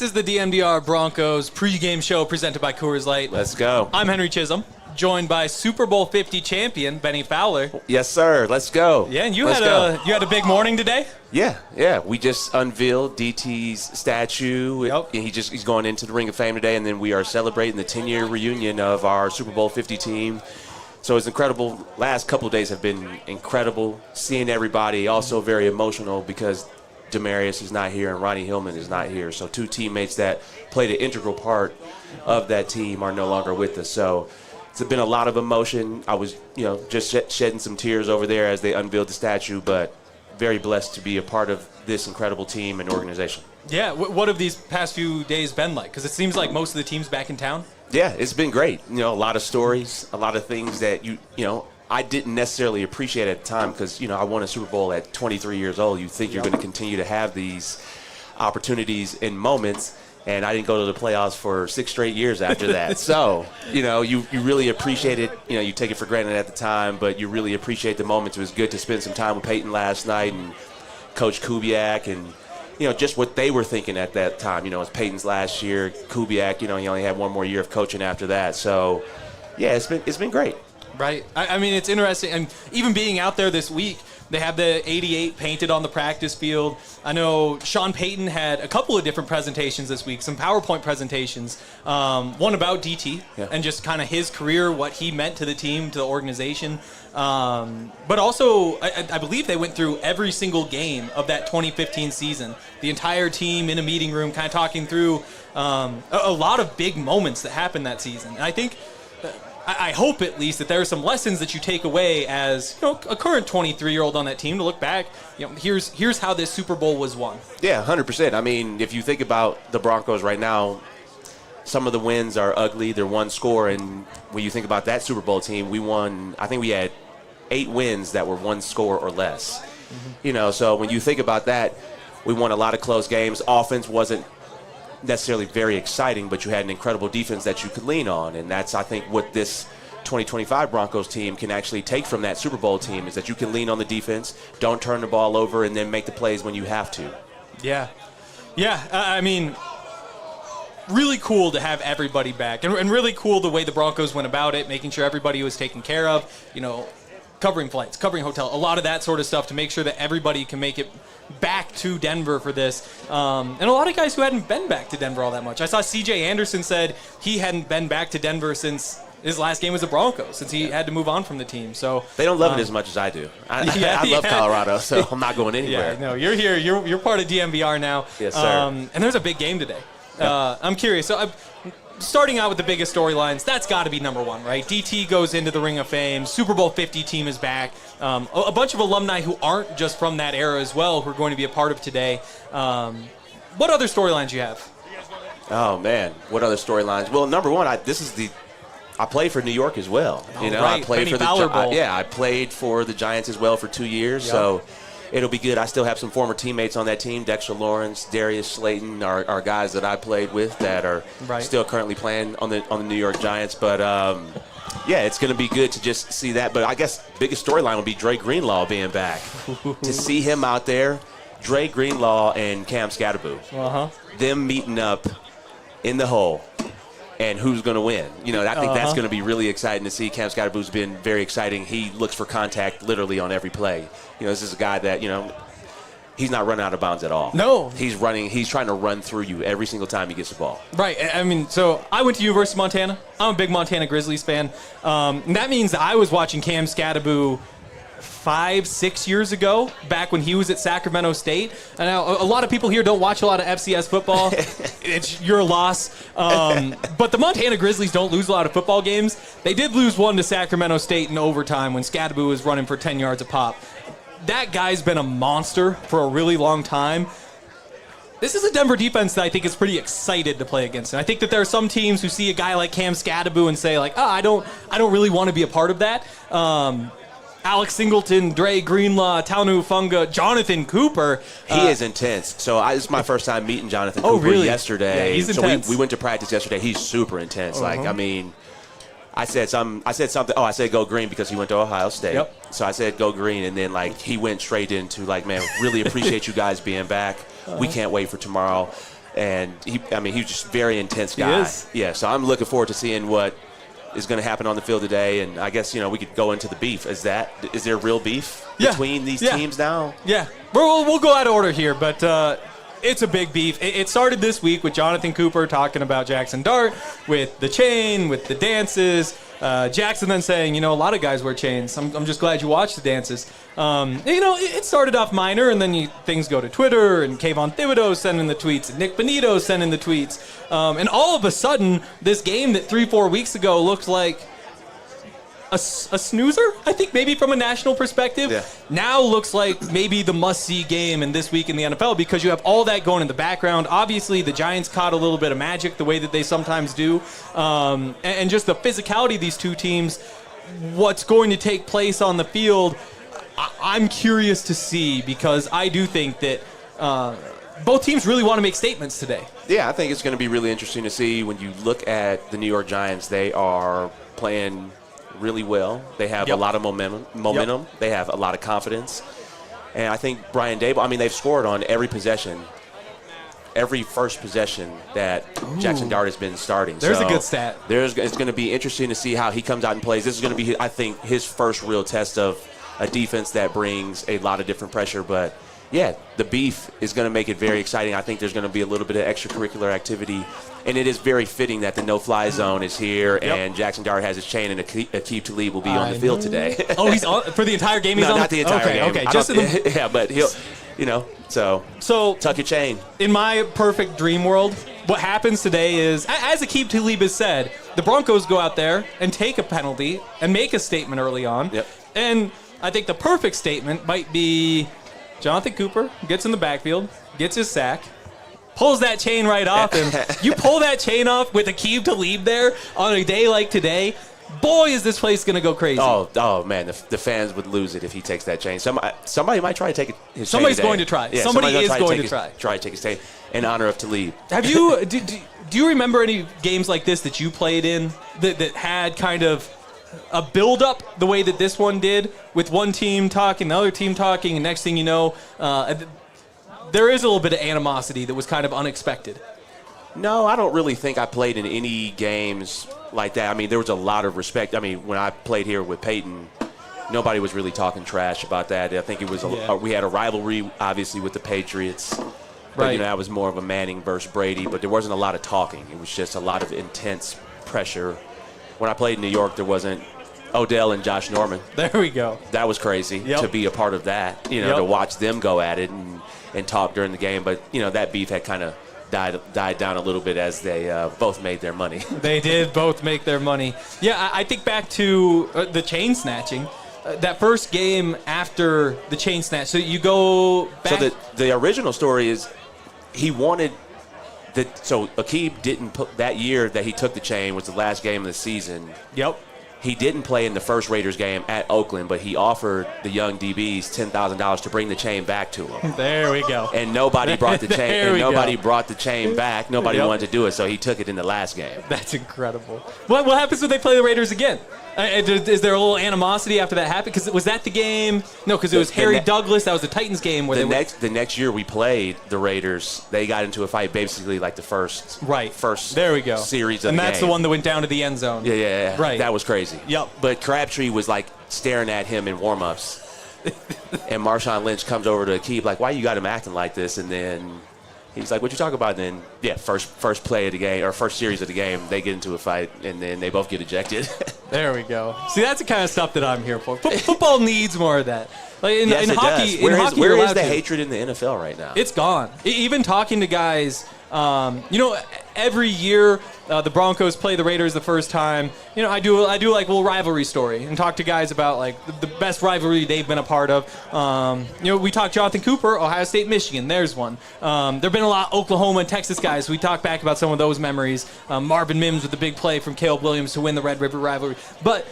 This is the DNVR Broncos pregame show presented by Coors Light. Let's go. I'm Henry Chisholm, joined by Super Bowl 50 champion Benny Fowler. Yes, sir. Let's go. Yeah, and you had a big morning today? Yeah. We just unveiled DT's statue. Yep. He's going into the Ring of Fame today, and then we are celebrating the 10-year reunion of our Super Bowl 50 team. So it's incredible. Last couple of days have been incredible. Seeing everybody, also very emotional because Demarius is not here and Ronnie Hillman is not here. So two teammates that played an integral part of that team are no longer with us. So it's been a lot of emotion. I was, just shedding some tears over there as they unveiled the statue, but very blessed to be a part of this incredible team and organization. Yeah, what have these past few days been like? Because it seems like most of the team's back in town. Yeah, it's been great. A lot of stories, a lot of things that I didn't necessarily appreciate at the time because, I won a Super Bowl at 23 years old. You think you're going to continue to have these opportunities and moments, and I didn't go to the playoffs for 6 straight years after that. So, you really appreciate it. You take it for granted at the time, but you really appreciate the moments. It was good to spend some time with Peyton last night and Coach Kubiak and, just what they were thinking at that time. It was Peyton's last year. Kubiak, he only had one more year of coaching after that. So, yeah, it's been great. Right. I mean, it's interesting. And even being out there this week, they have the 88 painted on the practice field. I know Sean Payton had a couple of different presentations this week, some PowerPoint presentations, one about DT and just kind of his career, what he meant to the team, to the organization. But also, I believe they went through every single game of that 2015 season, the entire team in a meeting room kind of talking through a lot of big moments that happened that season. And I think I hope at least that there are some lessons that you take away as a current 23-year-old on that team to look back. Here's how this Super Bowl was won. Yeah, 100%. I mean, if you think about the Broncos right now, some of the wins are ugly. They're one score, and when you think about that Super Bowl team, we won. I think we had 8 wins that were one score or less. Mm-hmm. So when you think about that, we won a lot of close games. Offense wasn't necessarily very exciting, but you had an incredible defense that you could lean on, and that's, I think, what this 2025 Broncos team can actually take from that Super Bowl team is that you can lean on the defense, don't turn the ball over, and then make the plays when you have to. Yeah. I mean, really cool to have everybody back, and really cool the way the Broncos went about it, making sure everybody was taken care of, covering flights, covering hotel, a lot of that sort of stuff to make sure that everybody can make it back to Denver for this. And a lot of guys who hadn't been back to Denver all that much. I saw C.J. Anderson said he hadn't been back to Denver since his last game was the Broncos, since he had to move on from the team. So they don't love it as much as I do. I love Colorado, so I'm not going anywhere. Yeah, no, you're here. You're part of DNVR now. Yes, sir. And there's a big game today. I'm curious. So starting out with the biggest storylines, that's got to be number one, right? DT goes into the Ring of Fame. Super Bowl 50 team is back. A bunch of alumni who aren't just from that era as well who are going to be a part of today. What other storylines you have? Oh, man. What other storylines? Well, number one, I played for New York as well. Right. I played Benny for Fowler Bowl. I played for the Giants as well for 2 years. Yep. So it'll be good. I still have some former teammates on that team. Dexter Lawrence, Darius Slayton are guys that I played with that are still currently playing on the New York Giants. But it's going to be good to just see that. But I guess the biggest storyline will be Dre Greenlaw being back. To see him out there, Dre Greenlaw and Cam Scatterboo, them meeting up in the hole. And who's going to win? I think that's going to be really exciting to see. Cam Scatterboo's been very exciting. He looks for contact literally on every play. This is a guy that, he's not running out of bounds at all. No. He's trying to run through you every single time he gets the ball. Right. I mean, so I went to University of Montana. I'm a big Montana Grizzlies fan. And that means that I was watching Cam Scatterboo 5-6 years ago, back when he was at Sacramento State. And now a lot of people here don't watch a lot of FCS football. It's your loss. But the Montana Grizzlies don't lose a lot of football games. They did lose one to Sacramento State in overtime when Scatterboo was running for 10 yards a pop. That guy's been a monster for a really long time. This is a Denver defense that I think is pretty excited to play against. And I think that there are some teams who see a guy like Cam Scadaboo and say, like, oh, I don't really want to be a part of that. Alex Singleton, Dre Greenlaw, Taunu Funga, Jonathan Cooper. He is intense. So this is my first time meeting Jonathan Cooper really? yesterday. Yeah, he's intense. So we went to practice yesterday. He's super intense. Like, I mean, I said something. Oh, I said go green because he went to Ohio State. Yep. So I said go green, and then like he went straight into like, man, really appreciate you guys being back. We can't wait for tomorrow. And he's just very intense guy. He is. Yeah. So I'm looking forward to seeing what is going to happen on the field today. And I guess we could go into the beef. Is there real beef between these teams now? Yeah. We'll go out of order here, but. It's a big beef. It started this week with Jonathan Cooper talking about Jaxson Dart with the chain, with the dances. Jackson then saying, a lot of guys wear chains. I'm just glad you watched the dances. It started off minor, and then things go to Twitter, and Kayvon Thibodeau sending the tweets, and Nick Benito sending the tweets. And all of a sudden, this game that 3-4 weeks ago looked like a snoozer, I think, maybe from a national perspective, now looks like maybe the must-see game in this week in the NFL because you have all that going in the background. Obviously, the Giants caught a little bit of magic the way that they sometimes do. And just the physicality of these two teams, what's going to take place on the field, I'm curious to see because I do think that both teams really want to make statements today. Yeah, I think it's going to be really interesting to see when you look at the New York Giants. They are playing really well. They have a lot of momentum. They have a lot of confidence. And I think Brian Daboll, they've scored on every possession, every first possession that Jaxson Dart has been starting. There's a good stat. It's going to be interesting to see how he comes out and plays. This is going to be, I think, his first real test of a defense that brings a lot of different pressure. But, yeah, the beef is going to make it very exciting. I think there's going to be a little bit of extracurricular activity. And it is very fitting that the no-fly zone is here, and Jaxson Dart has his chain, and Aqib Talib will be on the field today. Oh, he's on for the entire game. He's no, on. Not the entire game. Okay, just in the. Yeah, but he'll, So tuck your chain. In my perfect dream world, what happens today is, as Aqib Talib has said, the Broncos go out there and take a penalty and make a statement early on. Yep. And I think the perfect statement might be Jonathan Cooper gets in the backfield, gets his sack, pulls that chain right off, and you pull that chain off with Aqib Talib there on a day like today, boy, is this place going to go crazy. Oh man, the fans would lose it if he takes that chain. Somebody might try to take his chain. Somebody's going to try. Yeah, Somebody is going to try. Try to take his chain in honor of Talib. Have you do you remember any games like this that you played in that had kind of a build-up the way that this one did, with one team talking, the other team talking, and next thing you know, there is a little bit of animosity that was kind of unexpected? No, I don't really think I played in any games like that. There was a lot of respect. When I played here with Peyton, nobody was really talking trash about that. I think it was we had a rivalry, obviously, with the Patriots. But, Right. I was more of a Manning versus Brady, but there wasn't a lot of talking. It was just a lot of intense pressure. When I played in New York, there wasn't Odell and Josh Norman. There we go. That was crazy to be a part of that, to watch them go at it and talk during the game. But, that beef had kind of died down a little bit as they both made their money. They did both make their money. Yeah, I think back to the chain snatching. That first game after the chain snatch. So you go back. So the original story is he wanted so Aqib didn't put that year that he took the chain was the last game of the season. Yep. He didn't play in the first Raiders game at Oakland, but he offered the young DBs $10,000 to bring the chain back to him. There we go. And nobody brought the chain. And nobody go. brought the chain back. Nobody wanted to do it, so he took it in the last game. That's incredible. What happens when they play the Raiders again? Is there a little animosity after that happened? Because was that the game? No, because it was Harry Douglas. That was the Titans game where the next year we played the Raiders. They got into a fight basically like the first there we go. series of and the that's game. the one that went down to the end zone. Yeah. Right. That was crazy. Yep. But Crabtree was like staring at him in warm-ups. And Marshawn Lynch comes over to Aqib like, why you got him acting like this? And then he's like, what you talking about? And then, first play of the game, or first series of the game, they get into a fight, and then they both get ejected. There we go. See, that's the kind of stuff that I'm here for. Football needs more of that. Like in hockey, Where is the hatred in the NFL right now? It's gone. Even talking to guys Every year the Broncos play the Raiders the first time. I do like a little rivalry story and talk to guys about like the best rivalry they've been a part of. We talked Jonathan Cooper, Ohio State, Michigan. There's one. There've been a lot of Oklahoma and Texas guys. We talk back about some of those memories. Marvin Mims with the big play from Caleb Williams to win the Red River rivalry. But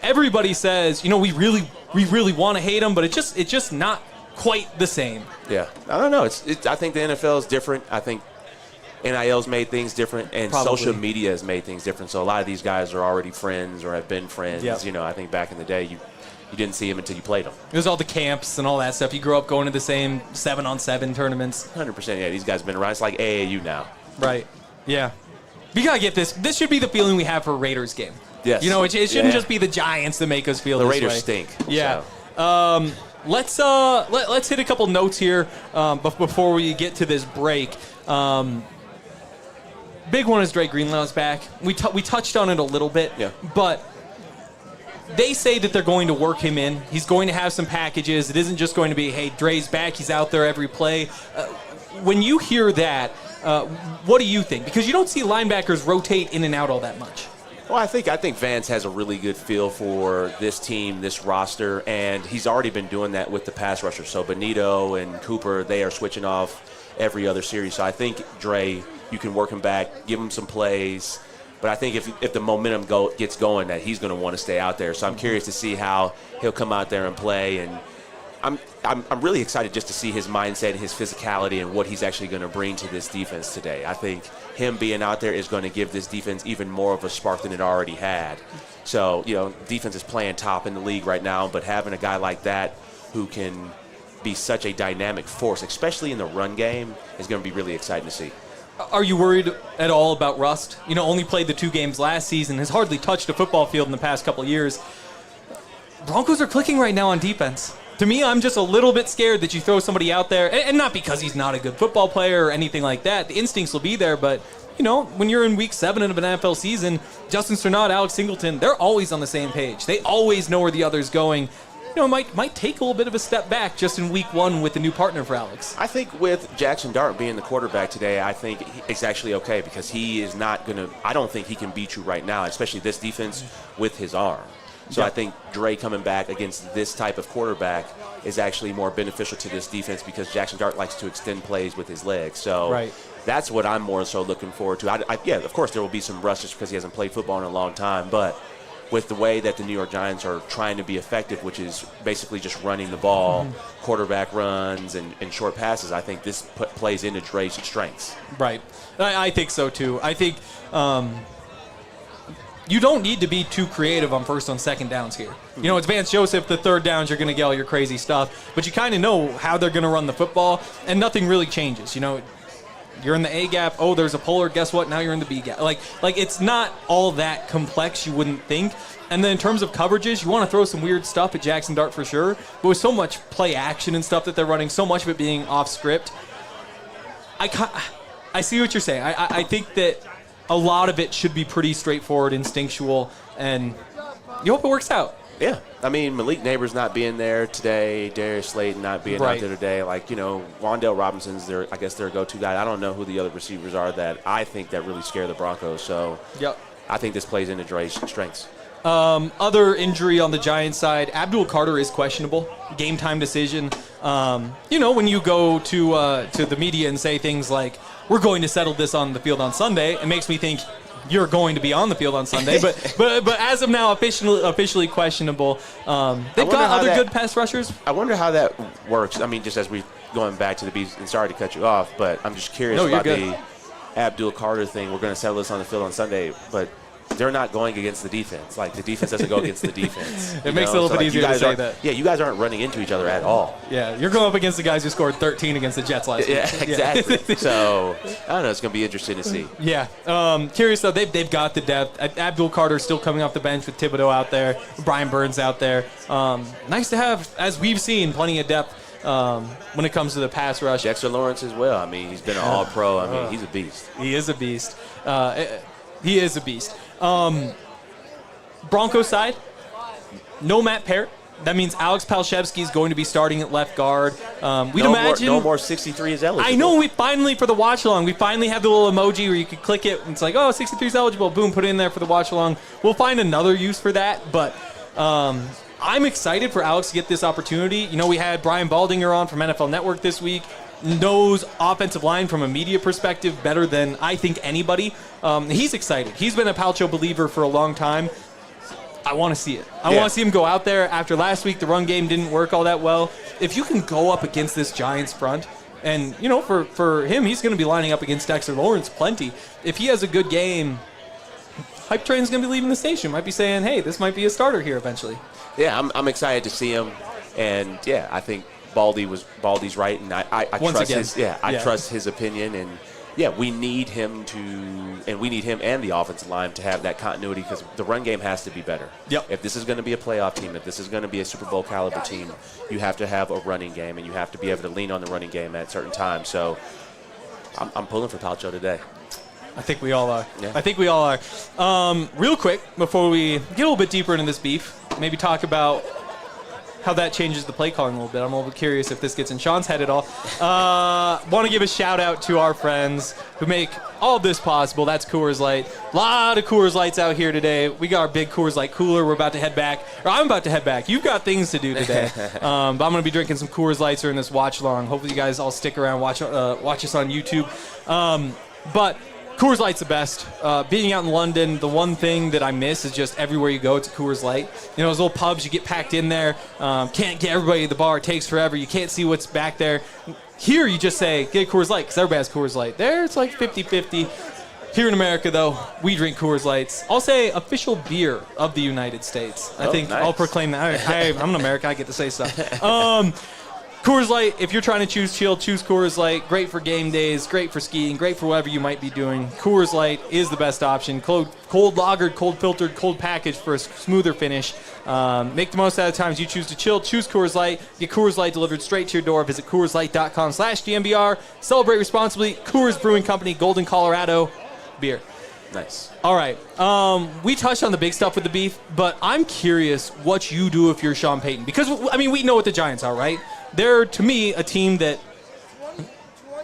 everybody says, we really want to hate them, but it's just not quite the same. Yeah, I don't know. I think the NFL is different. I think NIL's made things different, and social media has made things different. So a lot of these guys are already friends or have been friends. Yep. I think back in the day, you didn't see them until you played them. It was all the camps and all that stuff. You grew up going to the same 7-on-7 tournaments. 100%. Yeah, these guys have been around. It's like AAU now. Right. Yeah. We got to get this. This should be the feeling we have for a Raiders game. Yes. It shouldn't just be the Giants that make us feel the this Raiders way. stink. Yeah. So. Let's hit a couple notes here before we get to this break. Big one is Dre Greenlaw's back. We touched on it a little bit, but they say that they're going to work him in. He's going to have some packages. It isn't just going to be, hey, Dre's back. He's out there every play. When you hear that, what do you think? Because you don't see linebackers rotate in and out all that much. Well, I think Vance has a really good feel for this team, this roster, and he's already been doing that with the pass rushers. So Benito and Cooper, they are switching off every other series. So I think Dre, you can work him back, give him some plays. But I think if the momentum gets going, that he's going to want to stay out there. So I'm curious to see how he'll come out there and play. And I'm really excited just to see his mindset, his physicality, and what he's actually going to bring to this defense today. I think him being out there is going to give this defense even more of a spark than it already had. So, defense is playing top in the league right now, but having a guy like that who can be such a dynamic force, especially in the run game, is going to be really exciting to see. Are you worried at all about rust? Only played the 2 games last season, has hardly touched a football field in the past couple of years. Broncos are clicking right now on defense. To me, I'm just a little bit scared that you throw somebody out there, and not because he's not a good football player or anything like that. The instincts will be there, but, when you're in week 7 of an NFL season, Justin Cernat, Alex Singleton, they're always on the same page. They always know where the other's going. Might take a little bit of a step back just in week 1 with the new partner for Alex. I think with Jaxson Dart being the quarterback today, I think it's actually okay because he is not going to – I don't think he can beat you right now, especially this defense with his arm. So I think Dre coming back against this type of quarterback is actually more beneficial to this defense because Jaxson Dart likes to extend plays with his legs. So that's what I'm more so looking forward to. Of course there will be some rust just because he hasn't played football in a long time, but with the way that the New York Giants are trying to be effective, which is basically just running the ball, quarterback runs, and short passes, I think this plays into Dre's strengths. Right. I think so, too. I think you don't need to be too creative on first and second downs here. It's Vance Joseph, the third downs, you're going to get all your crazy stuff, but you kind of know how they're going to run the football, and nothing really changes. You're in the A gap. Oh, there's a puller. Guess what? Now you're in the B gap. Like it's not all that complex. You wouldn't think. And then in terms of coverages, you want to throw some weird stuff at Jaxson Dart for sure. But with so much play action and stuff that they're running, so much of it being off script, I see what you're saying. I think that a lot of it should be pretty straightforward, instinctual, and you hope it works out. Yeah. Malik Neighbors not being there today, Darius Slayton not being out there today. Wan'Dale Robinson's their go-to guy. I don't know who the other receivers are that I think that really scare the Broncos. So I think this plays into Dre's strengths. Other injury on the Giants side, Abdul Carter is questionable. Game time decision. When you go to the media and say things like, we're going to settle this on the field on Sunday, it makes me think you're going to be on the field on Sunday, but as of now, officially questionable. They've got other good pass rushers. I wonder how that works. Just as we going back to the beats, and sorry to cut you off, but I'm just curious about the Abdul Carter thing. We're going to settle this on the field on Sunday, but they're not going against the defense. The defense doesn't go against the defense. It makes it a little bit easier to say that. Yeah, you guys aren't running into each other at all. Yeah, you're going up against the guys who scored 13 against the Jets last week. Yeah, exactly. So, I don't know. It's going to be interesting to see. Yeah. Curious, though. They've got the depth. Abdul Carter still coming off the bench with Thibodeau out there. Brian Burns out there. Nice to have, as we've seen, plenty of depth when it comes to the pass rush. Dexter Lawrence as well. He's been an all-pro. He's a beast. He is a beast. He is a beast. Broncos side, no Matt Parrott. That means Alex Palshevsky is going to be starting at left guard. We'd imagine no more 63 is eligible. I know. We finally, for the watch along, we finally have the little emoji where you could click it and it's like, oh, 63 is eligible. Boom, put it in there for the watch along. We'll find another use for that, but I'm excited for Alex to get this opportunity. You know, we had Brian Baldinger on from NFL Network this week. Knows offensive line from a media perspective better than I think anybody. He's excited. He's been a Palcho believer for a long time. I want to see it. I want to see him go out there. After last week, the run game didn't work all that well. If you can go up against this Giants front, and, you know, for him, he's going to be lining up against Dexter Lawrence plenty. If he has a good game, Hype Train's going to be leaving the station. Might be saying, hey, this might be a starter here eventually. Yeah, I'm excited to see him. And, yeah, I think Baldy's right, and I trust his opinion. And, yeah, we need him and the offensive line to have that continuity because the run game has to be better. Yep. If this is going to be a playoff team, if this is going to be a Super Bowl caliber team, you have to have a running game, and you have to be able to lean on the running game at certain times. So I'm pulling for Palcho today. I think we all are. Yeah. I think we all are. Real quick, before we get a little bit deeper into this beef, maybe talk about how that changes the play calling a little bit. I'm a little bit curious if this gets in Sean's head at all. Want to give a shout out to our friends who make all of this possible. That's Coors Light. A lot of Coors Lights out here today. We got our big Coors Light cooler. We're about to head back. Or I'm about to head back. You've got things to do today. But I'm going to be drinking some Coors Lights during this watch long. Hopefully you guys all stick around, watch us on YouTube. But Coors Light's the best. Being out in London, the one thing that I miss is just everywhere you go, it's a Coors Light. You know, those little pubs, you get packed in there. Can't get everybody at the bar. It takes forever. You can't see what's back there. Here, you just say, get a Coors Light, because everybody has Coors Light. There, it's like 50-50. Here in America, though, we drink Coors Lights. I'll say official beer of the United States. I think nice. I'll proclaim that. I'm an American. I get to say stuff. Coors Light, if you're trying to choose chill, choose Coors Light. Great for game days, great for skiing, great for whatever you might be doing. Coors Light is the best option. Cold lagered, cold filtered, cold packaged for a smoother finish. Make the most out of the times you choose to chill. Choose Coors Light. Get Coors Light delivered straight to your door. Visit CoorsLight.com/DNVR. Celebrate responsibly. Coors Brewing Company, Golden, Colorado. Beer. Nice. All right. We touched on the big stuff with the beef, but I'm curious what you do if you're Sean Payton. Because, I mean, we know what the Giants are, right? They're, to me, a team that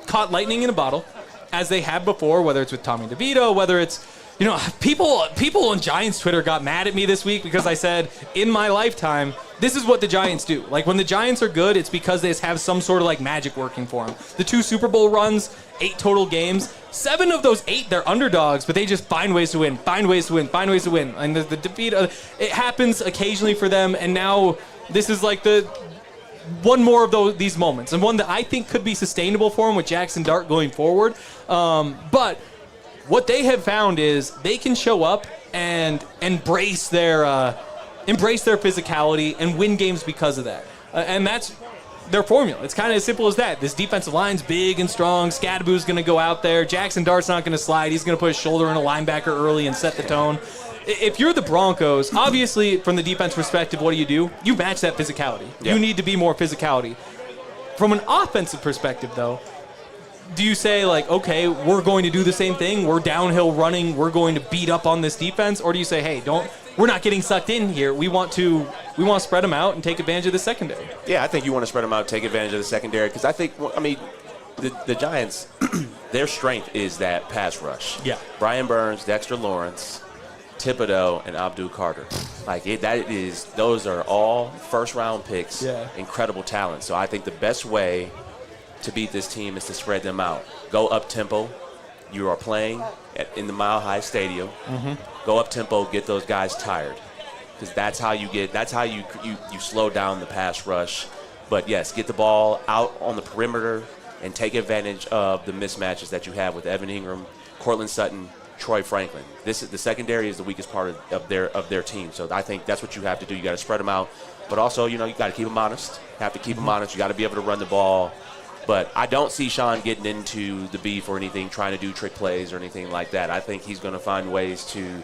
caught lightning in a bottle, as they have before, whether it's with Tommy DeVito, whether it's, you know, people on Giants Twitter got mad at me this week because I said, in my lifetime, this is what the Giants do. Like, when the Giants are good, it's because they have some sort of, like, magic working for them. The 2 Super Bowl runs, 8 total games. 7 of those 8, they're underdogs, but they just find ways to win, find ways to win, find ways to win. And the defeat, it happens occasionally for them, and now this is like one more of these moments, and one that I think could be sustainable for them with Jaxson Dart going forward. But what they have found is they can show up and embrace their physicality and win games because of that. And that's their formula. It's kind of as simple as that. This defensive line's big and strong. Scadaboo's going to go out there. Jaxson Dart's not going to slide. He's going to put his shoulder in a linebacker early and set the tone. If you're the Broncos, obviously from the defense perspective, what do? You match that physicality. Yeah. You need to be more physicality. From an offensive perspective, though, do you say, like, okay, we're going to do the same thing, we're downhill running, we're going to beat up on this defense, or do you say, hey, we're not getting sucked in here, we want to spread them out and take advantage of the secondary? Yeah, I think you want to spread them out, take advantage of the secondary, because I think, the Giants, their strength is that pass rush. Yeah. Brian Burns, Dexter Lawrence, Thibodeau, and Abdul Carter. Those are all first-round picks, incredible talent. So I think the best way to beat this team is to spread them out. Go up-tempo. You are playing in the Mile High Stadium. Mm-hmm. Go up-tempo, get those guys tired. Because that's how you slow down the pass rush. But, yes, get the ball out on the perimeter and take advantage of the mismatches that you have with Evan Ingram, Cortland Sutton, Troy Franklin. The secondary is the weakest part of their team. So I think that's what you have to do. You got to spread them out. But also, you got to keep them honest. Have to keep them honest. You got to be able to run the ball. But I don't see Sean getting into the beef or anything, trying to do trick plays or anything like that. I think he's going to find ways to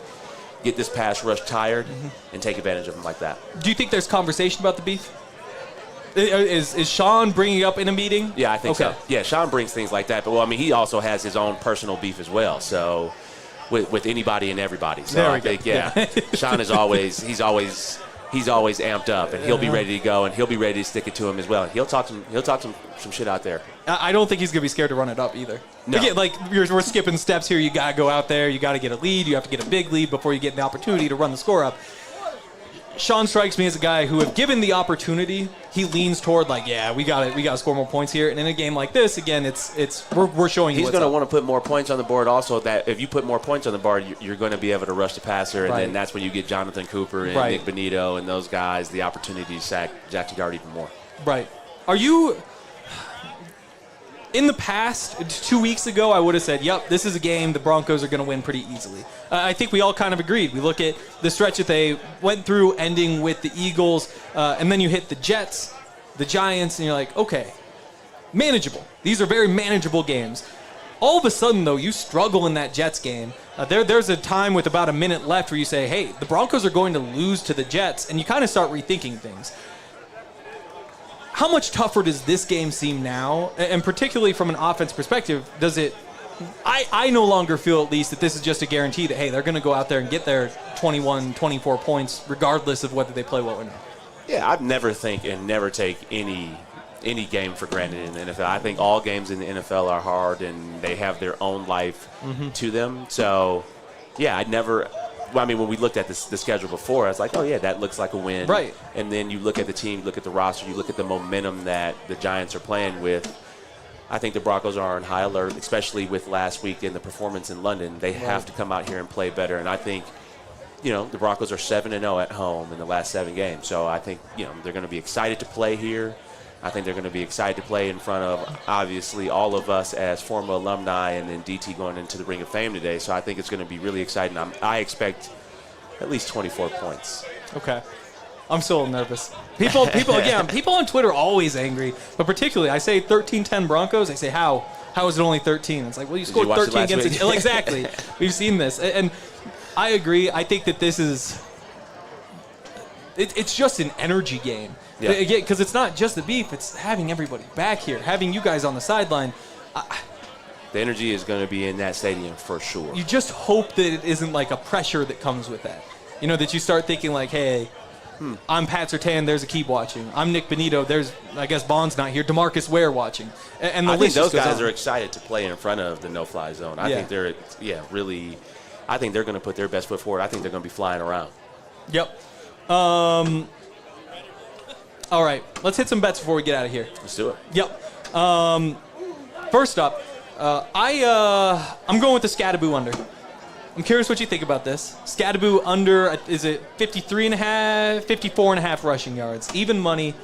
get this pass rush tired and take advantage of them like that. Do you think there's conversation about the beef? Is Sean bringing it up in a meeting? Yeah, I think so. Yeah, Sean brings things like that. But, he also has his own personal beef as well. So with anybody and everybody. So I think, Sean is always he's always amped up, and he'll be ready to go, and he'll be ready to stick it to him as well. And he'll talk some shit out there. I don't think he's going to be scared to run it up either. No. Again, like, we're skipping steps here. You got to go out there. You got to get a lead. You have to get a big lead before you get the opportunity to run the score up. Sean strikes me as a guy who, if given the opportunity, he leans toward like, yeah, we got to score more points here. And in a game like this, again, we're showing you he's going to want to put more points on the board. Also, that if you put more points on the board, you're going to be able to rush the passer, and then that's when you get Jonathan Cooper and Nick Bonito and those guys the opportunity to sack Jaxson Dart even more. Right. Are you? In the past, 2 weeks ago, I would have said, yep, this is a game the Broncos are going to win pretty easily. I think we all kind of agreed. We look at the stretch that they went through, ending with the Eagles, and then you hit the Jets, the Giants, and you're like, okay, manageable. These are very manageable games. All of a sudden, though, you struggle in that Jets game. There's a time with about a minute left where you say, hey, the Broncos are going to lose to the Jets, and you kind of start rethinking things. How much tougher does this game seem now? And particularly from an offense perspective, does it – I no longer feel at least that this is just a guarantee that, hey, they're going to go out there and get their 21, 24 points regardless of whether they play well or not. Yeah, I'd never think and never take any game for granted in the NFL. I think all games in the NFL are hard, and they have their own life to them. So, yeah, I'd never – well, I mean, when we looked at the schedule before, I was like, oh, yeah, that looks like a win. Right. And then you look at the team, look at the roster, you look at the momentum that the Giants are playing with. I think the Broncos are on high alert, especially with last week in the performance in London. They have to come out here and play better. And I think, the Broncos are 7-0 at home in the last 7 games. So I think, they're going to be excited to play here. I think they're going to be excited to play in front of, obviously, all of us as former alumni and then DT going into the Ring of Fame today. So I think it's going to be really exciting. I expect at least 24 points. Okay. I'm still nervous. People on Twitter are always angry, but particularly I say 13-10 Broncos. They say, how is it only 13? It's like, well, you scored 13 against the – exactly. We've seen this. And I agree. I think that this is – it's just an energy game. Yeah. Again, because it's not just the beef, it's having everybody back here, having you guys on the sideline. The energy is going to be in that stadium for sure. You just hope that it isn't like a pressure that comes with that. That you start thinking like, hey, I'm Pat Surtain, there's a keep watching. I'm Nick Bonito, there's, I guess Bond's not here, DeMarcus Ware watching. And the I think those guys on. are excited to play in front of the no-fly zone. I think they're, really, I think they're going to put their best foot forward. I think they're going to be flying around. Yep. All right, let's hit some bets before we get out of here. Let's do it. Yep. First up, I'm going with the Scadaboo under. I'm curious what you think about this. Scadaboo under, is it 53.5, 54.5 rushing yards? Even money.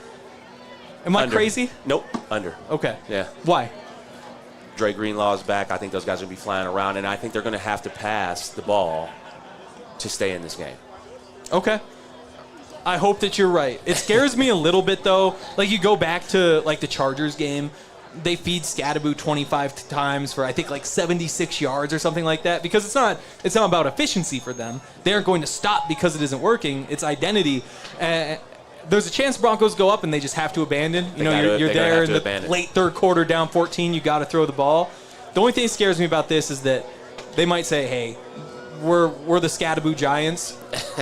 Am I crazy? Nope, under. Okay. Yeah. Why? Dre Greenlaw's back. I think those guys are going to be flying around, and I think they're going to have to pass the ball to stay in this game. Okay. I hope that you're right. It scares me a little bit, though. Like, you go back to, like, the Chargers game. They feed Scadaboo 25 times for, I think, like 76 yards or something like that. Because it's not about efficiency for them. They aren't going to stop because it isn't working. It's identity. There's a chance Broncos go up and they just have to abandon. You're there in the late third quarter, down 14. You got to throw the ball. The only thing that scares me about this is that they might say, hey, we're the Scadaboo Giants.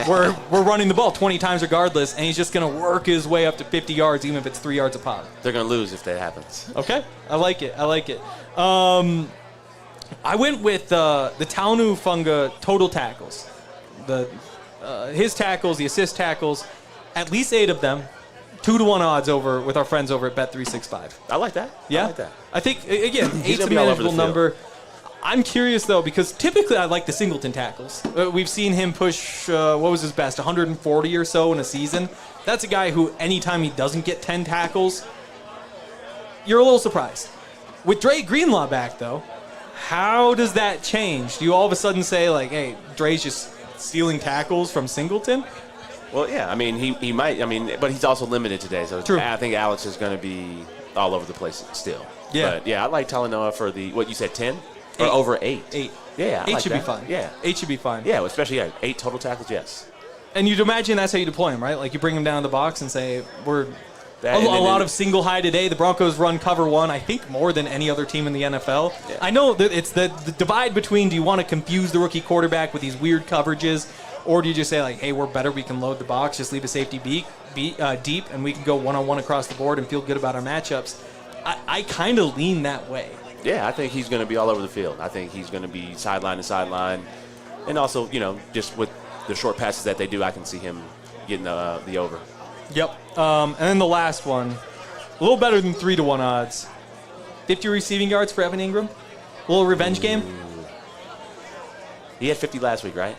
We're running the ball 20 times regardless, and he's just going to work his way up to 50 yards, even if it's 3 yards a pop. They're going to lose if that happens. Okay, I like it. I went with the Taunu Funga total tackles. His tackles, the assist tackles, at least 8 of them. 2-1 odds over with our friends over at Bet365. I like that. Yeah? I like that. I think, again, 8's a manageable number. I'm curious, though, because typically I like the Singleton tackles. We've seen him push, what was his best, 140 or so in a season. That's a guy who, anytime he doesn't get 10 tackles, you're a little surprised. With Dre Greenlaw back, though, how does that change? Do you all of a sudden say, like, hey, Dre's just stealing tackles from Singleton? Well, yeah, I mean, he might, but he's also limited today. So True. I think Alex is going to be all over the place still. Yeah. But, yeah, I like Talanoa for what you said, 10? Or over 8? 8. Yeah, I 8 like should that. be fine. Yeah. 8 should be fine. Yeah, especially 8 total tackles, yes. And you'd imagine that's how you deploy him, right? Like you bring him down in the box and say, we're a lot of single high today. The Broncos run cover 1, I think, more than any other team in the NFL. Yeah. I know that it's the divide between do you want to confuse the rookie quarterback with these weird coverages, Or do you just say, like, hey, we're better, we can load the box, just leave a safety deep, and we can go one-on-one across the board and feel good about our matchups? I kind of lean that way. Yeah, I think he's going to be all over the field. I think he's going to be sideline to sideline. And also, just with the short passes that they do, I can see him getting the over. Yep. And then the last one, a little better than 3-1 odds. 50 receiving yards for Evan Ingram. A little revenge game. He had 50 last week, right?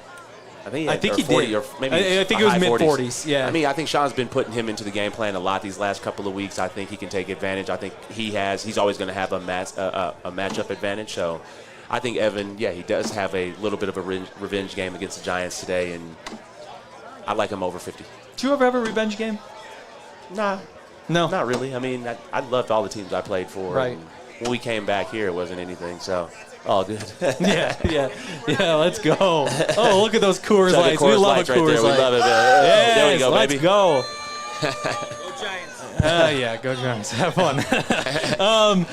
I think he 40 did. Or maybe I think it was mid-40s. Yeah. I mean, I think Sean's been putting him into the game plan a lot these last couple of weeks. I think he can take advantage. I think he's always going to have a matchup advantage. So I think Evan, he does have a little bit of a revenge game against the Giants today, and I like him over 50. Do you ever have a revenge game? Nah. No. Not really. I mean, I loved all the teams I played for. Right. When we came back here, it wasn't anything, so all good. Yeah, let's go. Oh, look at those Coors Lights. We love a Coors Light. We love it. Yes, there we go, let's baby. Go. Go Giants. Yeah, go Giants. Have fun.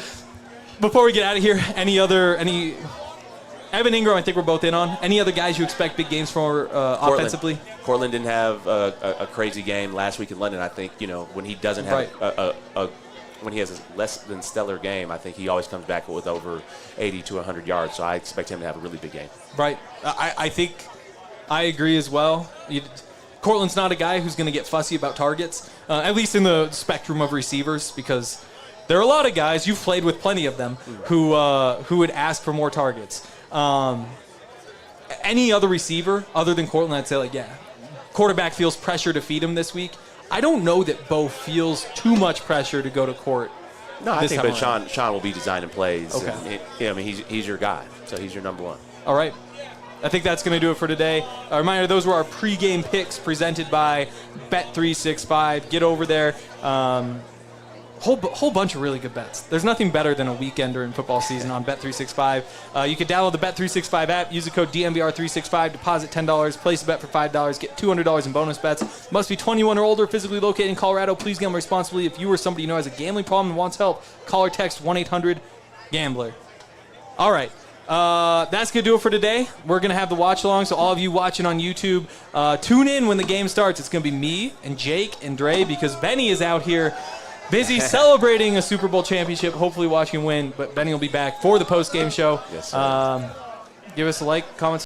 Before we get out of here, any Evan Ingram, I think we're both in on. Any other guys you expect big games for offensively? Portland didn't have a crazy game last week in London. I think, when he doesn't have when he has a less than stellar game, I think he always comes back with over 80 to 100 yards. So I expect him to have a really big game. Right. I think I agree as well. Cortland's not a guy who's going to get fussy about targets, at least in the spectrum of receivers, because there are a lot of guys, you've played with plenty of them, who would ask for more targets. Any other receiver other than Cortland, I'd say, quarterback feels pressure to feed him this week. I don't know that Bo feels too much pressure to go to court. No, I think that Sean will be designing plays. Okay. And, he's your guy, so he's your number one. All right. I think that's going to do it for today. A reminder, those were our pregame picks presented by Bet365. Get over there. Whole bunch of really good bets. There's nothing better than a weekender in football season on Bet365. You can download the Bet365 app, use the code DNVR365, deposit $10, place a bet for $5, get $200 in bonus bets. Must be 21 or older, physically located in Colorado. Please gamble responsibly. If you or somebody you know has a gambling problem and wants help, call or text 1-800-GAMBLER. All right. That's going to do it for today. We're going to have the watch along, so all of you watching on YouTube, tune in when the game starts. It's going to be me and Jake and Dre, because Benny is out here busy celebrating a Super Bowl championship, hopefully watching him win. But Benny will be back for the post-game show. Yes, sir. Give us a like, comment,